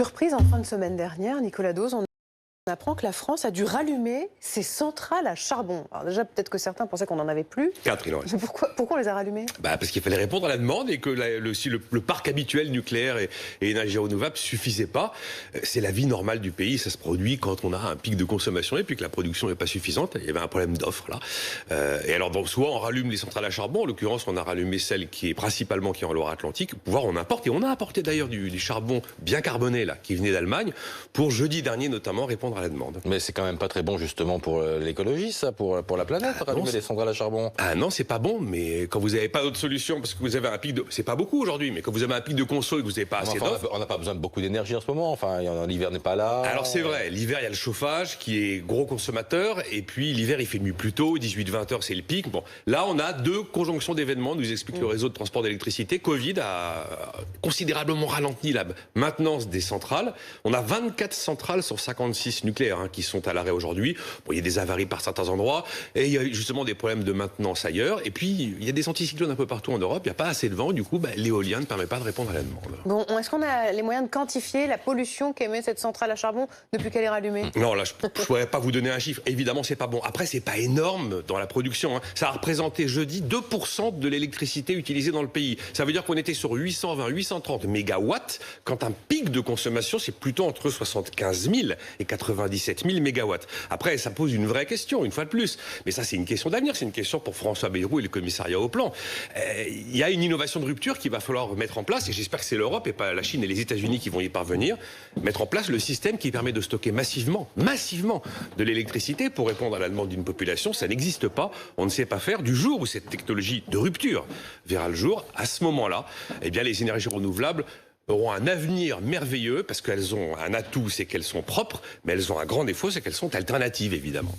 Surprise en fin de semaine dernière, Nicolas Dose, on apprend que la France a dû rallumer ses centrales à charbon. Alors déjà, peut-être que certains pensaient qu'on n'en avait plus. 4, il en reste. Mais pourquoi on les a rallumées? Parce qu'il fallait répondre à la demande et que le parc habituel nucléaire et énergie renouvelable ne suffisait pas. C'est la vie normale du pays. Ça se produit quand on a un pic de consommation et puis que la production n'est pas suffisante. Il y avait un problème d'offre là. Et alors, donc, soit on rallume les centrales à charbon. En l'occurrence, on a rallumé celle qui est principalement en Loire-Atlantique. Voire on importe. Et on a importé d'ailleurs du charbon bien carboné là, qui venait d'Allemagne, pour jeudi dernier notamment répondre à la demande. Mais c'est quand même pas très bon justement pour l'écologie, ça, pour la planète, rallumer les centrales à charbon. Ah non, c'est pas bon, mais quand vous n'avez pas d'autre solution, parce que vous avez un pic de... C'est pas beaucoup aujourd'hui, mais quand vous avez un pic de conso et que vous n'avez pas assez d'offres... On n'a pas besoin de beaucoup d'énergie en ce moment, enfin, l'hiver n'est pas là... Alors c'est vrai, l'hiver il y a le chauffage qui est gros consommateur, et puis l'hiver il fait nuit plus tôt, 18-20 heures c'est le pic. Bon, là on a deux conjonctions d'événements, nous explique le réseau de transport d'électricité. Covid a considérablement ralenti la maintenance des centrales. On a 24 centrales sur 56 nucléaires qui sont à l'arrêt aujourd'hui. Bon, il y a des avaries par certains endroits, et il y a justement des problèmes de maintenance ailleurs. Et puis, il y a des anticyclones un peu partout en Europe, il n'y a pas assez de vent, du coup, l'éolien ne permet pas de répondre à la demande. Bon, est-ce qu'on a les moyens de quantifier la pollution qu'émet cette centrale à charbon depuis qu'elle est rallumée? Non, là, je ne pourrais pas vous donner un chiffre. Évidemment, c'est pas bon. Après, c'est pas énorme dans la production. Ça a représenté jeudi 2% de l'électricité utilisée dans le pays. Ça veut dire qu'on était sur 820-830 mégawatts, quand un pic de consommation, c'est plutôt entre 75 000 et 97 000 mégawatts. Après, ça pose une vraie question, une fois de plus. Mais ça, c'est une question d'avenir. C'est une question pour François Bayrou et le commissariat au plan. Il y a une innovation de rupture qu'il va falloir mettre en place, et j'espère que c'est l'Europe et pas la Chine et les États-Unis qui vont y parvenir, mettre en place le système qui permet de stocker massivement de l'électricité pour répondre à la demande d'une population. Ça n'existe pas. On ne sait pas faire. Du jour où cette technologie de rupture verra le jour, à ce moment-là, eh bien, les énergies renouvelables auront un avenir merveilleux, parce qu'elles ont un atout, c'est qu'elles sont propres, mais elles ont un grand défaut, c'est qu'elles sont alternatives, évidemment.